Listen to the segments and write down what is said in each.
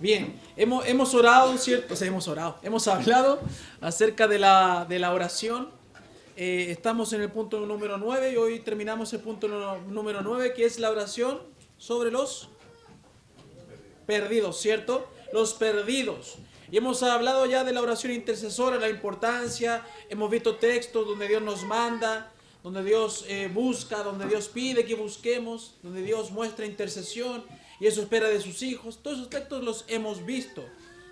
Bien, hemos orado, ¿cierto? O sea, hemos orado, hemos hablado acerca de la oración. Estamos en el punto número 9 y hoy terminamos el punto número 9, que es la oración sobre los perdidos, ¿cierto? Los perdidos. Y hemos hablado ya de la oración intercesora, la importancia, hemos visto textos donde Dios nos manda, donde Dios busca, donde Dios pide que busquemos, donde Dios muestra intercesión y eso espera de sus hijos. Todos esos textos los hemos visto,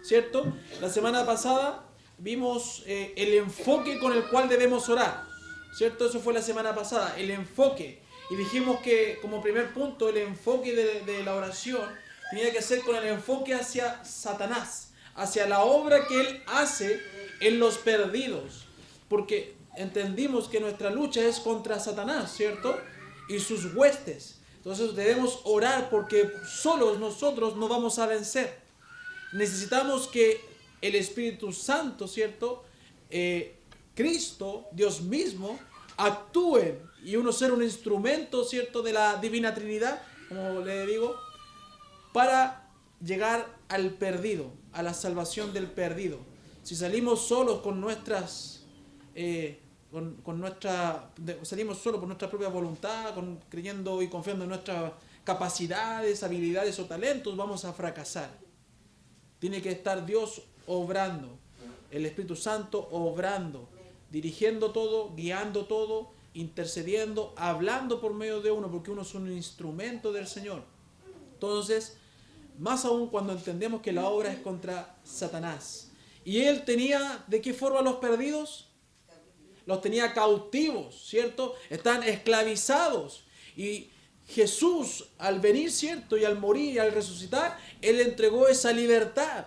¿cierto? La semana pasada vimos el enfoque con el cual debemos orar, ¿cierto? Eso fue la semana pasada, el enfoque. Y dijimos que como primer punto el enfoque de la oración tenía que ser con el enfoque hacia Satanás, hacia la obra que él hace en los perdidos. Porque entendimos que nuestra lucha es contra Satanás, ¿cierto? Y sus huestes. Entonces debemos orar porque solos nosotros no vamos a vencer. Necesitamos que el Espíritu Santo, ¿cierto? Cristo, Dios mismo, actúe y uno ser un instrumento, ¿cierto? De la Divina Trinidad, como le digo, para llegar al perdido, a la salvación del perdido. Si salimos solos con nuestras, salimos solos por nuestra propia voluntad, creyendo y confiando en nuestras capacidades, habilidades o talentos, vamos a fracasar. Tiene que estar Dios obrando, el Espíritu Santo obrando, dirigiendo todo, guiando todo, intercediendo, hablando por medio de uno, porque uno es un instrumento del Señor. Entonces, más aún cuando entendemos que la obra es contra Satanás. Y él tenía, ¿de qué forma los perdidos? Los tenía cautivos, ¿cierto? Están esclavizados. Y Jesús, al venir, ¿cierto? Y al morir y al resucitar, él entregó esa libertad,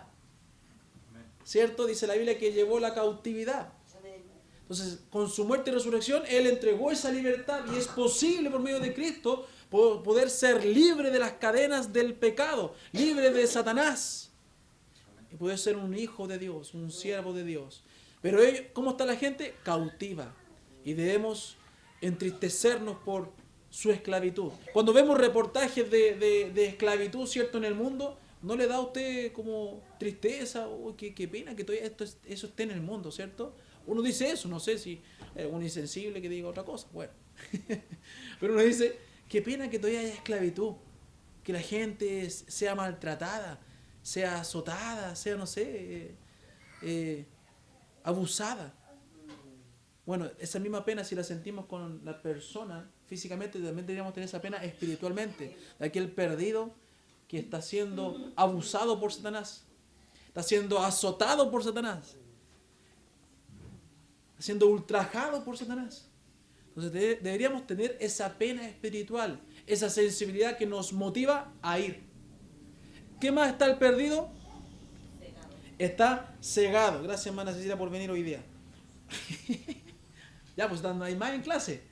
¿cierto? Dice la Biblia que llevó la cautividad. Entonces, con su muerte y resurrección, él entregó esa libertad y es posible por medio de Cristo poder ser libre de las cadenas del pecado, libre de Satanás y poder ser un hijo de Dios, un siervo de Dios. Pero ¿cómo está la gente? Cautiva. Y debemos entristecernos por su esclavitud. Cuando vemos reportajes de esclavitud, ¿cierto?, en el mundo, ¿no le da a usted como tristeza? Oh, qué pena que todavía eso esté en el mundo, ¿cierto? Uno dice eso, no sé si es un insensible que diga otra cosa, bueno. Pero uno dice, qué pena que todavía haya esclavitud, que la gente sea maltratada, sea azotada, sea, no sé, abusada. Bueno, esa misma pena, si la sentimos con la persona físicamente, también deberíamos tener esa pena espiritualmente, de aquel perdido que está siendo abusado por Satanás, está siendo azotado por Satanás, está siendo ultrajado por Satanás. Entonces deberíamos tener esa pena espiritual, esa sensibilidad que nos motiva a ir. ¿Qué más está el perdido? Está cegado. Gracias, hermana Cecilia, por venir hoy día. Ya, pues no hay más en clase.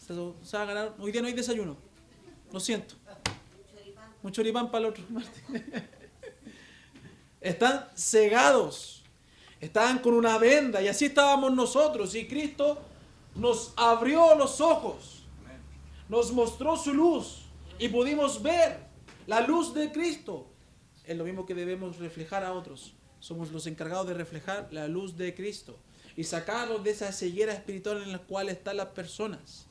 Se va a ganar. Hoy día no hay desayuno. Lo siento. Un choripán para el otro. Están cegados. Estaban con una venda. Y así estábamos nosotros. Y Cristo nos abrió los ojos. Nos mostró su luz. Y pudimos ver la luz de Cristo. Es lo mismo que debemos reflejar a otros. Somos los encargados de reflejar la luz de Cristo y sacarlos de esa ceguera espiritual en la cual están las personas.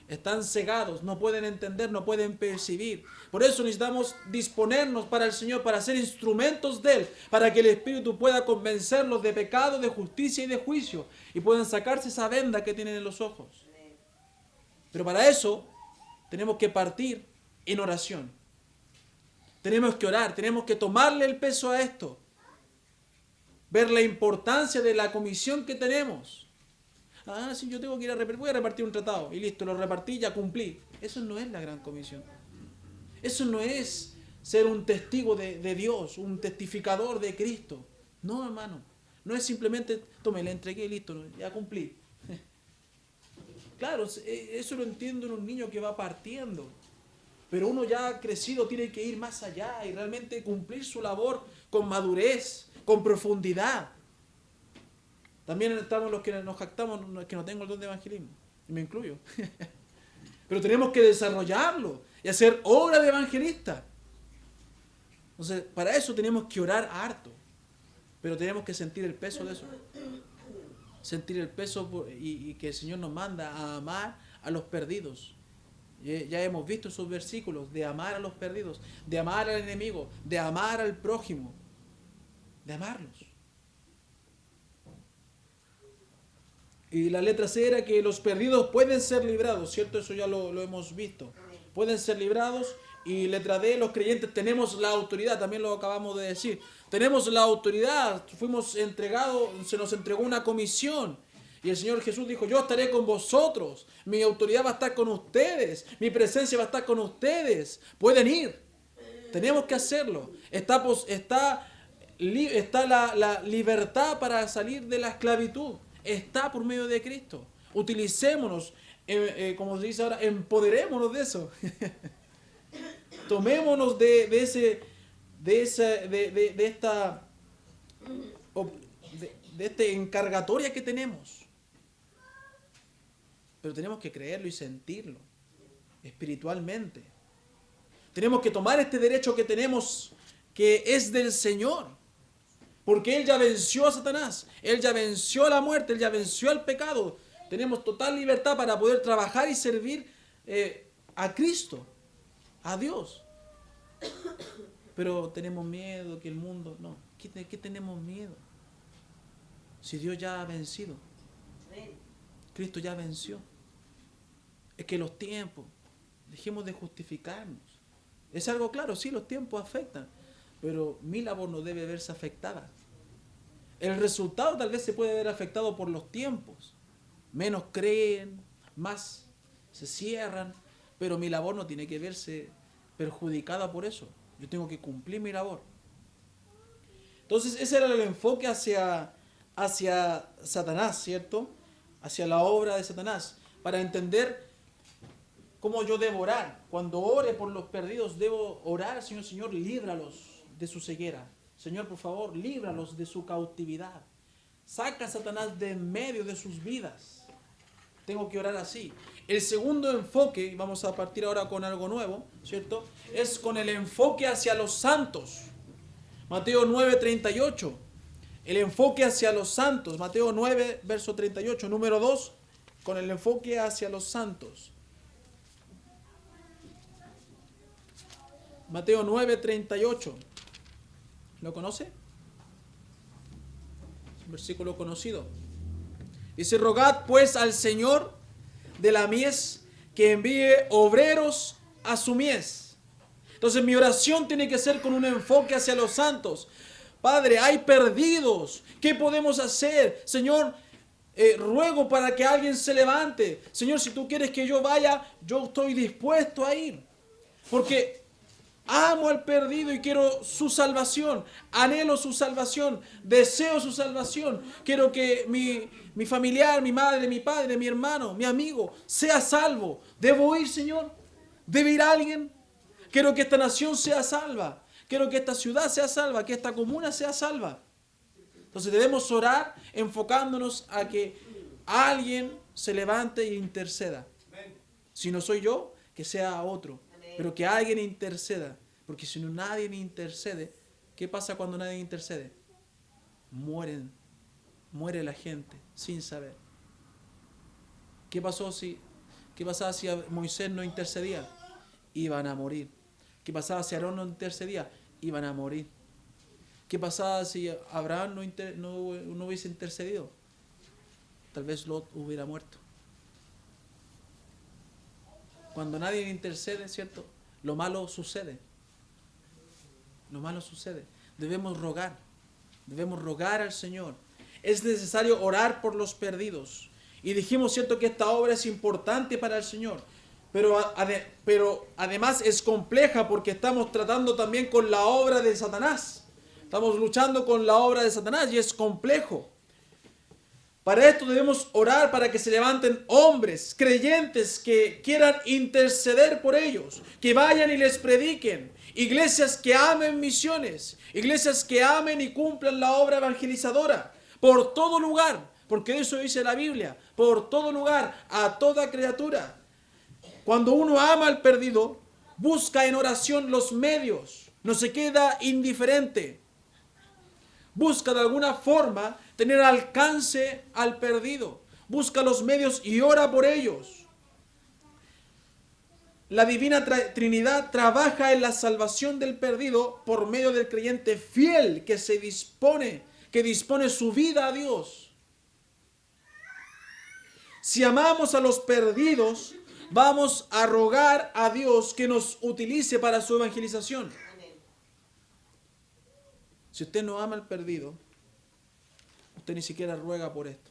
Están cegados, no pueden entender, no pueden percibir. Por eso necesitamos disponernos para el Señor, para ser instrumentos de Él, para que el Espíritu pueda convencerlos de pecado, de justicia y de juicio, y puedan sacarse esa venda que tienen en los ojos. Pero para eso tenemos que partir en oración. Tenemos que orar, tenemos que tomarle el peso a esto. Ver la importancia de la comisión que tenemos. Ah, sí, yo tengo que ir voy a repartir un tratado. Y listo, lo repartí, ya cumplí. Eso no es la gran comisión. Eso no es ser un testigo de Dios, un testificador de Cristo. No, hermano. No es simplemente, tome, le entregué y listo, ya cumplí. Claro, eso lo entiendo en un niño que va partiendo. Pero uno ya crecido tiene que ir más allá y realmente cumplir su labor con madurez, con profundidad. También estamos los que nos jactamos que no tengo el don de evangelismo, y me incluyo. Pero tenemos que desarrollarlo y hacer obra de evangelista. Entonces, para eso tenemos que orar harto. Pero tenemos que sentir el peso de eso. Sentir el peso y que el Señor nos manda a amar a los perdidos. Ya hemos visto esos versículos de amar a los perdidos, de amar al enemigo, de amar al prójimo, de amarlos. Y la letra C era que los perdidos pueden ser librados, ¿cierto? Eso ya lo hemos visto. Pueden ser librados. Y letra D, los creyentes tenemos la autoridad, también lo acabamos de decir. Tenemos la autoridad, fuimos entregados, se nos entregó una comisión. Y el Señor Jesús dijo, yo estaré con vosotros, mi autoridad va a estar con ustedes, mi presencia va a estar con ustedes. Pueden ir, tenemos que hacerlo. Está la libertad para salir de la esclavitud, está por medio de Cristo. Utilicémonos, como se dice ahora, empoderémonos de eso. Tomémonos de esta encargatoria que tenemos. Pero tenemos que creerlo y sentirlo espiritualmente. Tenemos que tomar este derecho que tenemos, que es del Señor. Porque Él ya venció a Satanás. Él ya venció a la muerte. Él ya venció al pecado. Tenemos total libertad para poder trabajar y servir a Cristo, a Dios. Pero tenemos miedo que el mundo... No, ¿qué tenemos miedo? Si Dios ya ha vencido. Cristo ya venció. Es que los tiempos, dejemos de justificarnos. Es algo claro, sí, los tiempos afectan, pero mi labor no debe verse afectada. El resultado tal vez se puede ver afectado por los tiempos. Menos creen, más se cierran, pero mi labor no tiene que verse perjudicada por eso. Yo tengo que cumplir mi labor. Entonces ese era el enfoque hacia Satanás, ¿cierto? Hacia la obra de Satanás. Para entender cómo yo debo orar. Cuando ore por los perdidos, debo orar, Señor, líbralos de su ceguera. Señor, por favor, líbralos de su cautividad. Saca a Satanás de en medio de sus vidas. Tengo que orar así. El segundo enfoque, y vamos a partir ahora con algo nuevo, ¿cierto? Es con el enfoque hacia los santos. Mateo 9:38. El enfoque hacia los santos. Mateo 9, verso 38. Número 2, con el enfoque hacia los santos. Mateo 9:38. ¿Lo conoce? Es un versículo conocido. Dice, rogad pues al Señor de la mies que envíe obreros a su mies. Entonces mi oración tiene que ser con un enfoque hacia los santos. Padre, hay perdidos. ¿Qué podemos hacer? Señor, ruego para que alguien se levante. Señor, si tú quieres que yo vaya, yo estoy dispuesto a ir. Porque amo al perdido y quiero su salvación. Anhelo su salvación. Deseo su salvación. Quiero que mi familiar, mi madre, mi padre, mi hermano, mi amigo sea salvo. ¿Debo ir, Señor? ¿Debe ir alguien? Quiero que esta nación sea salva. Quiero que esta ciudad sea salva. Que esta comuna sea salva. Entonces debemos orar enfocándonos a que alguien se levante e interceda. Si no soy yo, que sea otro. Pero que alguien interceda. Porque si no nadie intercede, ¿qué pasa cuando nadie intercede? Muere la gente sin saber. ¿Qué pasaba si Moisés no intercedía? Iban a morir. ¿Qué pasaba si Aarón no intercedía? Iban a morir. ¿Qué pasaba si Abraham no hubiese intercedido? Tal vez Lot hubiera muerto. Cuando nadie intercede, ¿cierto? Lo malo sucede. Lo malo sucede. Debemos rogar al Señor. Es necesario orar por los perdidos. Y dijimos, ¿cierto?, que esta obra es importante para el Señor. Pero además es compleja porque estamos tratando también con la obra de Satanás. Estamos luchando con la obra de Satanás y es complejo. Para esto debemos orar para que se levanten hombres, creyentes que quieran interceder por ellos, que vayan y les prediquen. Iglesias que amen misiones, iglesias que amen y cumplan la obra evangelizadora por todo lugar, porque eso dice la Biblia, por todo lugar, a toda criatura. Cuando uno ama al perdido, busca en oración los medios No se queda indiferente. Busca de alguna forma tener alcance al perdido. Busca los medios y ora por ellos. La divina Trinidad trabaja en la salvación del perdido por medio del creyente fiel que dispone su vida a Dios. Si amamos a los perdidos, vamos a rogar a Dios que nos utilice para su evangelización. Si usted no ama al perdido, usted ni siquiera ruega por esto.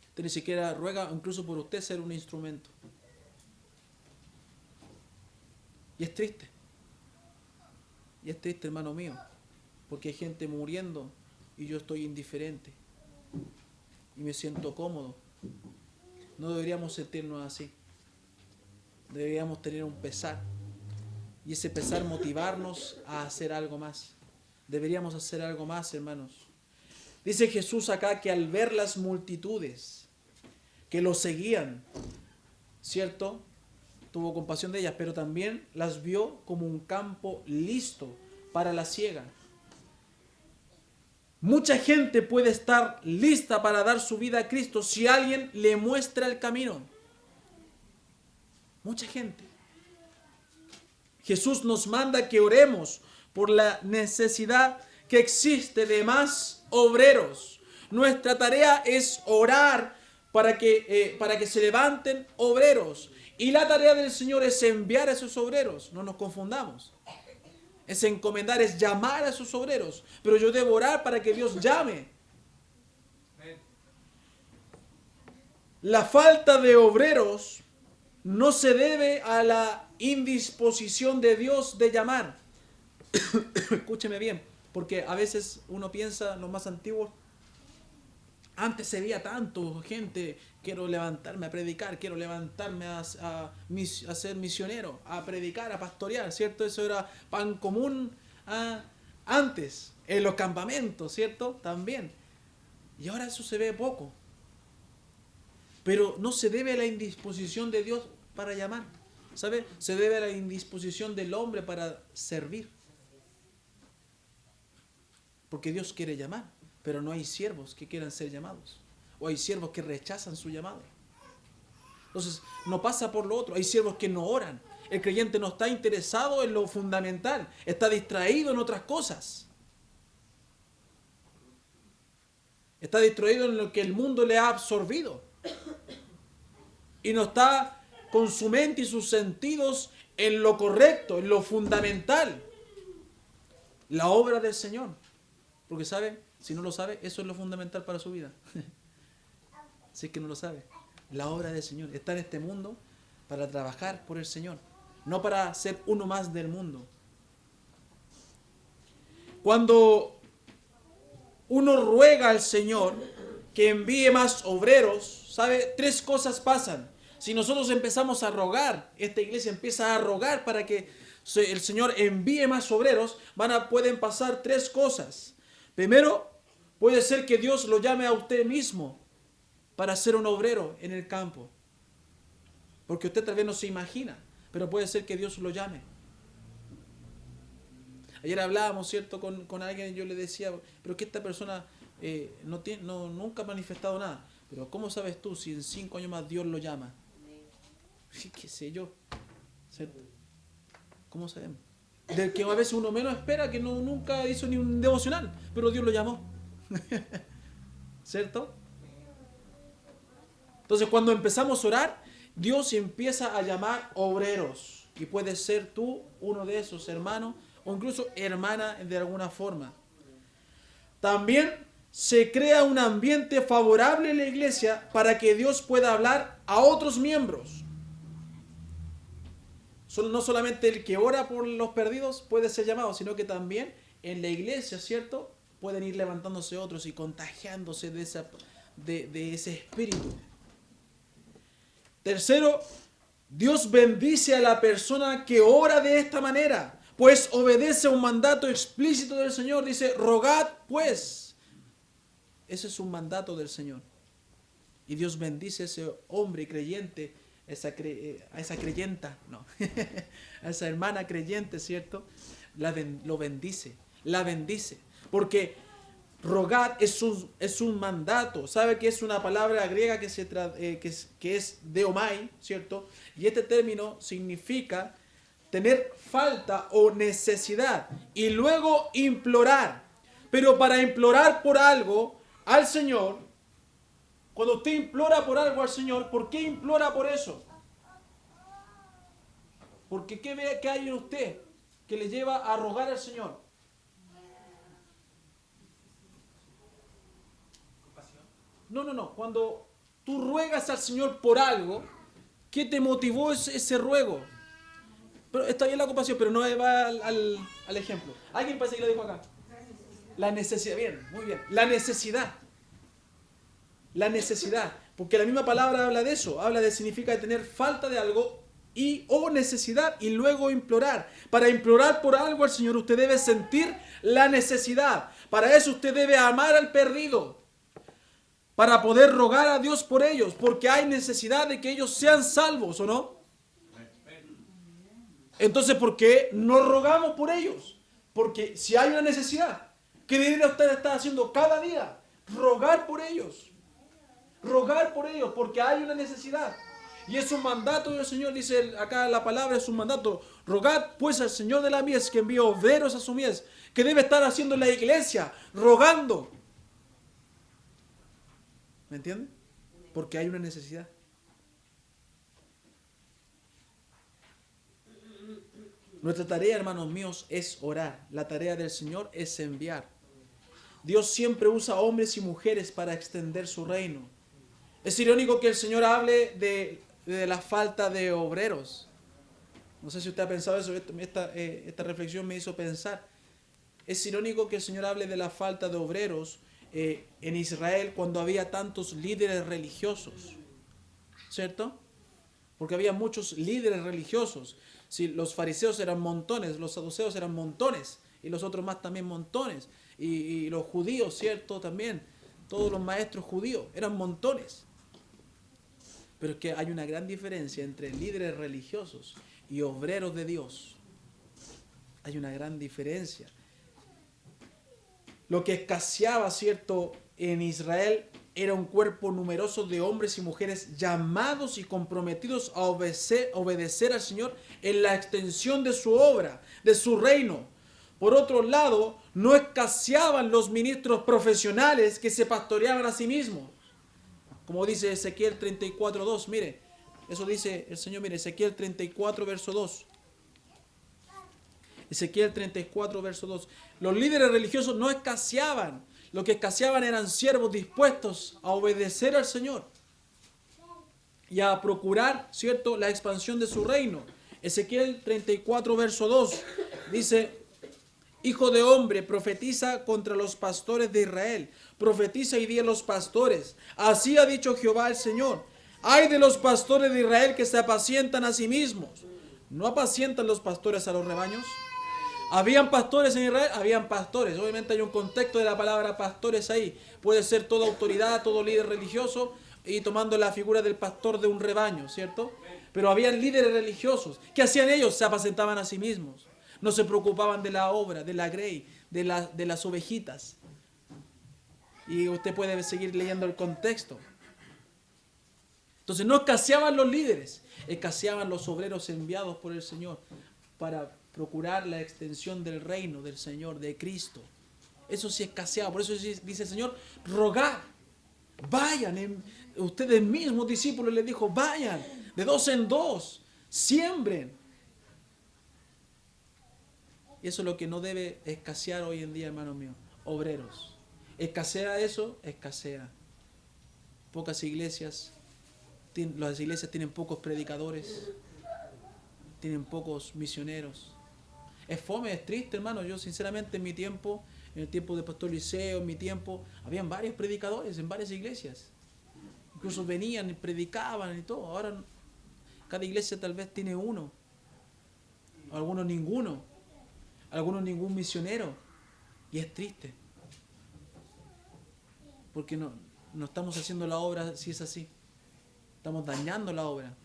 Usted ni siquiera ruega incluso por usted ser un instrumento. Y es triste. Y es triste, hermano mío, porque hay gente muriendo y yo estoy indiferente. Y me siento cómodo. No deberíamos sentirnos así. Deberíamos tener un pesar. Y ese pesar motivarnos a hacer algo más. Deberíamos hacer algo más, hermanos. Dice Jesús acá que al ver las multitudes que lo seguían, ¿cierto? Tuvo compasión de ellas, pero también las vio como un campo listo para la siega. Mucha gente puede estar lista para dar su vida a Cristo si alguien le muestra el camino. Mucha gente. Jesús nos manda que oremos por la necesidad que existe de más obreros. Nuestra tarea es orar para que se levanten obreros. Y la tarea del Señor es enviar a esos obreros. No nos confundamos. Es encomendar, es llamar a esos obreros. Pero yo debo orar para que Dios llame. La falta de obreros no se debe a la indisposición de Dios de llamar. Escúcheme bien, porque a veces uno piensa, los más antiguos, antes se veía tanto gente, quiero levantarme a predicar, quiero levantarme a ser misionero, a predicar, a pastorear, ¿cierto? Eso era pan común antes, en los campamentos, ¿cierto? También. Y ahora eso se ve poco. Pero no se debe a la indisposición de Dios para llamar, ¿sabe? Se debe a la indisposición del hombre para servir. Porque Dios quiere llamar, pero no hay siervos que quieran ser llamados. O hay siervos que rechazan su llamado. Entonces, no pasa por lo otro. Hay siervos que no oran. El creyente no está interesado en lo fundamental. Está distraído en otras cosas. Está distraído en lo que el mundo le ha absorbido. Y no está con su mente y sus sentidos en lo correcto, en lo fundamental. La obra del Señor. Porque sabe, si no lo sabe, eso es lo fundamental para su vida. Si es que no lo sabe. La obra del Señor. Está en este mundo para trabajar por el Señor. No para ser uno más del mundo. Cuando uno ruega al Señor que envíe más obreros, ¿sabe? Tres cosas pasan. Si nosotros empezamos a rogar, esta iglesia empieza a rogar para que el Señor envíe más obreros, pueden pasar tres cosas. Primero, puede ser que Dios lo llame a usted mismo para ser un obrero en el campo. Porque usted tal vez no se imagina, pero puede ser que Dios lo llame. Ayer hablábamos, ¿cierto?, con alguien y yo le decía, pero que esta persona nunca ha manifestado nada. Pero ¿cómo sabes tú si en 5 años más Dios lo llama? ¿Qué sé yo? ¿Cierto? ¿Cómo sabemos? Del que a veces uno menos espera, que nunca hizo ni un devocional, pero Dios lo llamó. ¿Cierto? Entonces cuando empezamos a orar, Dios empieza a llamar obreros. Y puedes ser tú uno de esos, hermanos, o incluso hermana de alguna forma. También se crea un ambiente favorable en la iglesia para que Dios pueda hablar a otros miembros. No solamente el que ora por los perdidos puede ser llamado, sino que también en la iglesia, ¿cierto?, pueden ir levantándose otros y contagiándose de ese espíritu. Tercero, Dios bendice a la persona que ora de esta manera, pues obedece a un mandato explícito del Señor. Dice, rogad pues. Ese es un mandato del Señor. Y Dios bendice a ese hombre creyente a esa creyenta, no, a esa hermana creyente, ¿cierto? Lo bendice, la bendice. Porque rogar es un mandato. ¿Sabe que es una palabra griega que es deomai, ¿cierto? Y este término significa tener falta o necesidad y luego implorar. Pero para implorar por algo al Señor, cuando usted implora por algo al Señor, ¿por qué implora por eso? Porque ¿qué ve que hay en usted que le lleva a rogar al Señor? No. Cuando tú ruegas al Señor por algo, ¿qué te motivó ese ruego? Pero está bien la compasión, pero no va al ejemplo. ¿Alguien parece que lo dijo acá? La necesidad. Bien, muy bien. La necesidad. La necesidad. Porque la misma palabra habla de eso. Habla de significa de tener falta de algo o necesidad y luego implorar. Para implorar por algo al Señor usted debe sentir la necesidad. Para eso usted debe amar al perdido. Para poder rogar a Dios por ellos. Porque hay necesidad de que ellos sean salvos, ¿o no? Entonces, ¿por qué no rogamos por ellos? Porque si hay una necesidad, ¿qué debería usted estar haciendo cada día? Rogar por ellos. Rogar por ellos, porque hay una necesidad. Y es un mandato del Señor, dice acá la palabra, es un mandato. Rogad pues al Señor de la mies que envíe obreros a su mies. ¿Qué debe estar haciendo en la iglesia? Rogando. ¿Me entienden? Porque hay una necesidad. Nuestra tarea, hermanos míos, es orar. La tarea del Señor es enviar. Dios siempre usa hombres y mujeres para extender su reino. Es irónico que el Señor hable de la falta de obreros. No sé si usted ha pensado eso, esta reflexión me hizo pensar. Es irónico que el Señor hable de la falta de obreros en Israel cuando había tantos líderes religiosos. ¿Cierto? Porque había muchos líderes religiosos. Si los fariseos eran montones, los saduceos eran montones, y los otros más también montones, y los judíos, ¿cierto? También, todos los maestros judíos eran montones. Pero es que hay una gran diferencia entre líderes religiosos y obreros de Dios. Hay una gran diferencia. Lo que escaseaba, ¿cierto?, en Israel era un cuerpo numeroso de hombres y mujeres llamados y comprometidos a obedecer al Señor en la extensión de su obra, de su reino. Por otro lado, no escaseaban los ministros profesionales que se pastoreaban a sí mismos. Como dice Ezequiel 34:2, mire, eso dice el Señor, mire, Ezequiel 34, verso 2. Ezequiel 34, verso 2. Los líderes religiosos no escaseaban. Lo que escaseaban eran siervos dispuestos a obedecer al Señor y a procurar, ¿cierto?, la expansión de su reino. Ezequiel 34, verso 2 dice: Hijo de hombre, profetiza contra los pastores de Israel. Profetiza y di a los pastores: así ha dicho Jehová el Señor. Ay de los pastores de Israel que se apacientan a sí mismos. ¿No apacientan los pastores a los rebaños? ¿Habían pastores en Israel? Habían pastores. Obviamente hay un contexto de la palabra pastores ahí. Puede ser toda autoridad, todo líder religioso, y tomando la figura del pastor de un rebaño, ¿cierto? Pero habían líderes religiosos. ¿Qué hacían ellos? Se apacentaban a sí mismos. No se preocupaban de la obra, de la grey, de las ovejitas. Y usted puede seguir leyendo el contexto. Entonces no escaseaban los líderes, escaseaban los obreros enviados por el Señor para procurar la extensión del reino del Señor, de Cristo. Eso sí escaseaba. Por eso dice el Señor: rogad, vayan. Ustedes mismos, discípulos, les dijo: vayan de dos en dos, siembren. Y eso es lo que no debe escasear hoy en día, hermanos míos: obreros. ¿Escasea eso? Escasea. Pocas iglesias, las iglesias tienen pocos predicadores, tienen pocos misioneros. Es fome, es triste, hermano. Yo sinceramente en mi tiempo, en el tiempo de Pastor Liceo, en mi tiempo, habían varios predicadores en varias iglesias. Incluso venían y predicaban y todo. Ahora cada iglesia tal vez tiene uno, algunos ninguno, algunos ningún misionero. Y es triste. Porque no estamos haciendo la obra si es así. Estamos dañando la obra.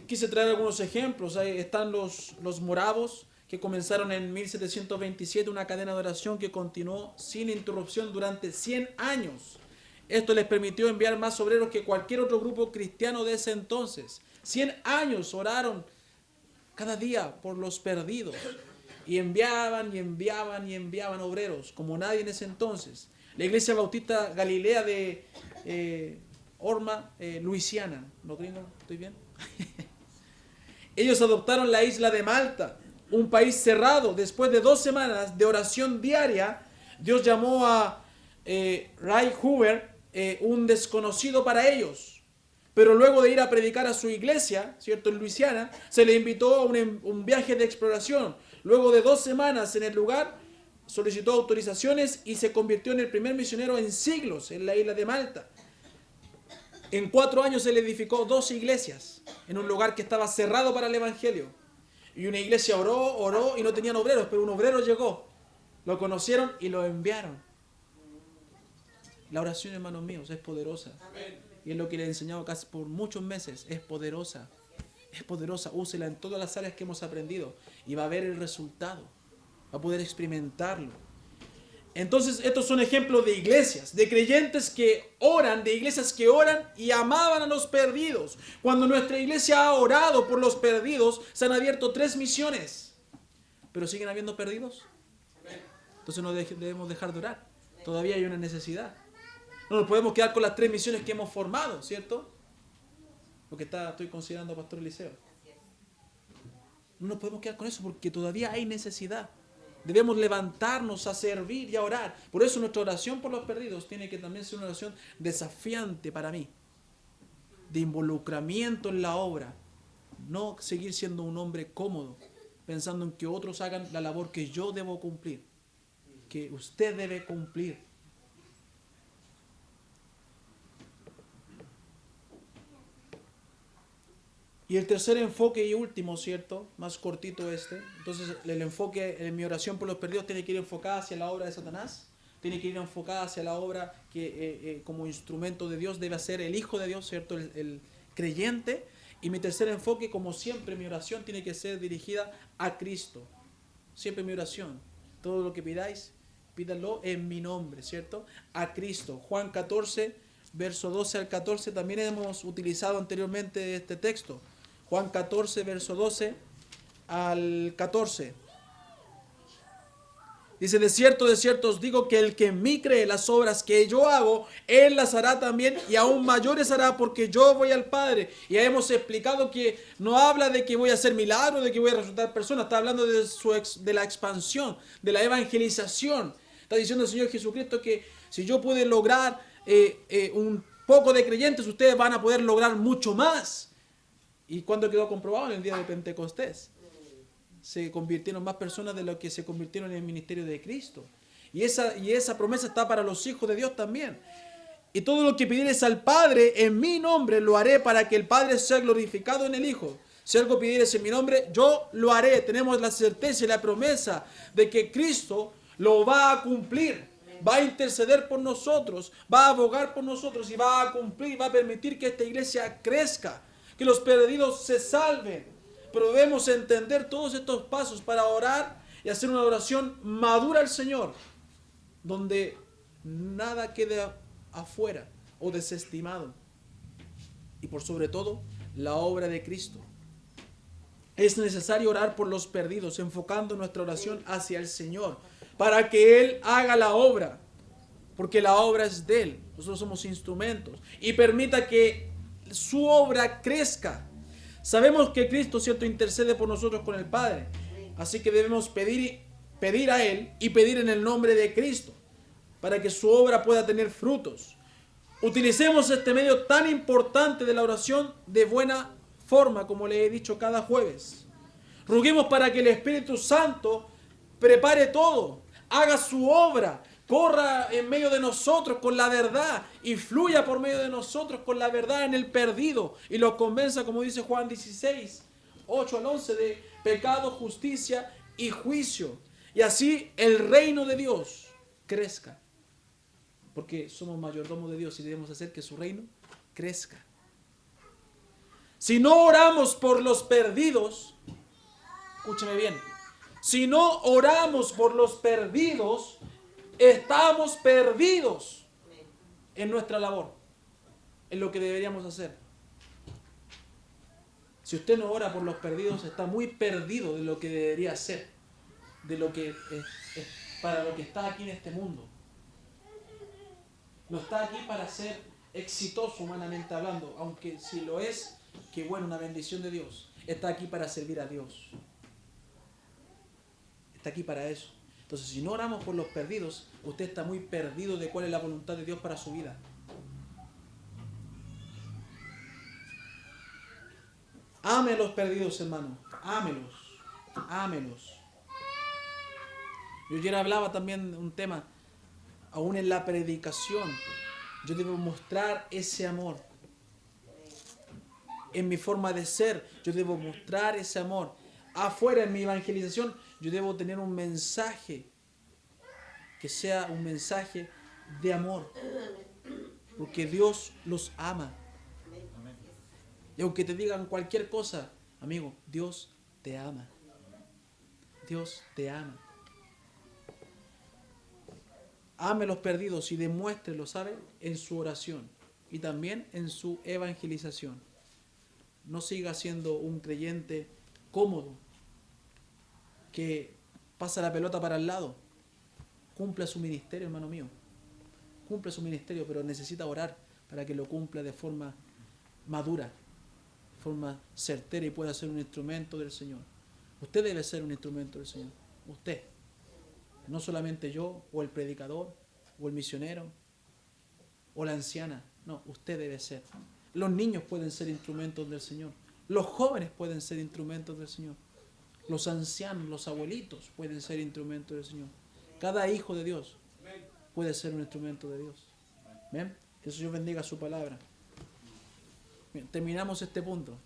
Quise traer algunos ejemplos. Ahí están los moravos, que comenzaron en 1727 una cadena de oración que continuó sin interrupción durante 100 años. Esto les permitió enviar más obreros que cualquier otro grupo cristiano de ese entonces. 100 años oraron cada día por los perdidos. Y enviaban y enviaban y enviaban obreros, como nadie en ese entonces. La Iglesia Bautista Galilea de Orma, Luisiana. ¿Lo gringo? ¿Estoy bien? Ellos adoptaron la isla de Malta, un país cerrado. Después de 2 semanas de oración diaria, Dios llamó a Ray Hoover, un desconocido para ellos. Pero luego de ir a predicar a su iglesia, ¿cierto?, en Luisiana, se le invitó a un viaje de exploración. Luego de 2 semanas en el lugar, solicitó autorizaciones y se convirtió en el primer misionero en siglos en la isla de Malta. En 4 años se le edificó 2 iglesias en un lugar que estaba cerrado para el evangelio. Y una iglesia oró y no tenían obreros, pero un obrero llegó. Lo conocieron y lo enviaron. La oración, hermanos míos, es poderosa. Y es lo que le he enseñado casi por muchos meses. Es poderosa. Es poderosa. Úsela en todas las áreas que hemos aprendido. Y va a ver el resultado. Va a poder experimentarlo. Entonces, estos son ejemplos de iglesias, de creyentes que oran, de iglesias que oran y amaban a los perdidos. Cuando nuestra iglesia ha orado por los perdidos, se han abierto 3 misiones. ¿Pero siguen habiendo perdidos? Entonces no debemos dejar de orar. Todavía hay una necesidad. No nos podemos quedar con las 3 misiones que hemos formado, ¿cierto? Lo que estoy considerando Pastor Eliseo. No nos podemos quedar con eso porque todavía hay necesidad. Debemos levantarnos a servir y a orar. Por eso nuestra oración por los perdidos tiene que también ser una oración desafiante para mí. De involucramiento en la obra. No seguir siendo un hombre cómodo, pensando en que otros hagan la labor que yo debo cumplir. Que usted debe cumplir. Y el tercer enfoque y último, ¿cierto? Más cortito este. Entonces el enfoque en mi oración por los perdidos tiene que ir enfocada hacia la obra de Satanás. Tiene que ir enfocada hacia la obra que como instrumento de Dios debe hacer el Hijo de Dios, ¿cierto? El creyente. Y mi tercer enfoque, como siempre, mi oración tiene que ser dirigida a Cristo. Siempre mi oración. Todo lo que pidáis, pídanlo en mi nombre, ¿cierto? A Cristo. Juan 14, verso 12 al 14, también hemos utilizado anteriormente este texto. Juan 14, verso 12 al 14. Dice, de cierto os digo que el que en mí cree las obras que yo hago, él las hará también y aún mayores hará porque yo voy al Padre. Y ya hemos explicado que no habla de que voy a hacer milagros, de que voy a resucitar personas, está hablando de la expansión, de la evangelización. Está diciendo el Señor Jesucristo que si yo pude lograr un poco de creyentes, ustedes van a poder lograr mucho más. ¿Y cuándo quedó comprobado? En el día de Pentecostés. Se convirtieron más personas de lo que se convirtieron en el ministerio de Cristo. Y esa promesa está para los hijos de Dios también. Y todo lo que pidieres al Padre en mi nombre lo haré para que el Padre sea glorificado en el Hijo. Si algo pidieres en mi nombre, yo lo haré. Tenemos la certeza y la promesa de que Cristo lo va a cumplir. Va a interceder por nosotros, va a abogar por nosotros y va a cumplir, va a permitir que esta iglesia crezca, que los perdidos se salven. Pero debemos entender todos estos pasos para orar y hacer una oración madura al Señor, donde nada quede afuera o desestimado. Y por sobre todo, la obra de Cristo. Es necesario orar por los perdidos, enfocando nuestra oración hacia el Señor, para que Él haga la obra, porque la obra es de Él. Nosotros somos instrumentos. Y permita que su obra crezca. Sabemos que Cristo, ¿cierto?, intercede por nosotros con el Padre. Así que debemos pedir a Él y pedir en el nombre de Cristo para que su obra pueda tener frutos. Utilicemos este medio tan importante de la oración de buena forma, como le he dicho cada jueves. Roguemos para que el Espíritu Santo prepare todo, haga su obra, corra en medio de nosotros con la verdad y fluya por medio de nosotros con la verdad en el perdido y lo convenza, como dice Juan 16, 8 al 11, de pecado, justicia y juicio. Y así el reino de Dios crezca. Porque somos mayordomos de Dios y debemos hacer que su reino crezca. Si no oramos por los perdidos, escúcheme bien, si no oramos por los perdidos, estamos perdidos en nuestra labor, en lo que deberíamos hacer. Si usted no ora por los perdidos, está muy perdido de lo que debería hacer, de lo que para lo que está aquí en este mundo. No está aquí para ser exitoso humanamente hablando, aunque si lo es, qué bueno, una bendición de Dios. Está aquí para servir a Dios. Está aquí para eso. Entonces, si no oramos por los perdidos, usted está muy perdido de cuál es la voluntad de Dios para su vida. Ame a los perdidos, hermano. Ámelos. Ámelos. Yo ayer hablaba también de un tema, aún en la predicación, yo debo mostrar ese amor. En mi forma de ser, yo debo mostrar ese amor. Afuera, en mi evangelización, yo debo tener un mensaje que sea un mensaje de amor. Porque Dios los ama. Y aunque te digan cualquier cosa, amigo, Dios te ama. Dios te ama. Ame a los perdidos y demuéstrelo, ¿sabe? En su oración y también en su evangelización. No siga siendo un creyente cómodo que pasa la pelota para el lado. Cumpla su ministerio, hermano mío. Cumple su ministerio, pero necesita orar para que lo cumpla de forma madura, de forma certera y pueda ser un instrumento del Señor. Usted debe ser un instrumento del Señor. Usted. No solamente yo, o el predicador, o el misionero, o la anciana. No, usted debe ser. Los niños pueden ser instrumentos del Señor. Los jóvenes pueden ser instrumentos del Señor. Los ancianos, los abuelitos pueden ser instrumentos del Señor. Cada hijo de Dios puede ser un instrumento de Dios. ¿Ven? Que el Señor bendiga su palabra. Bien, terminamos este punto.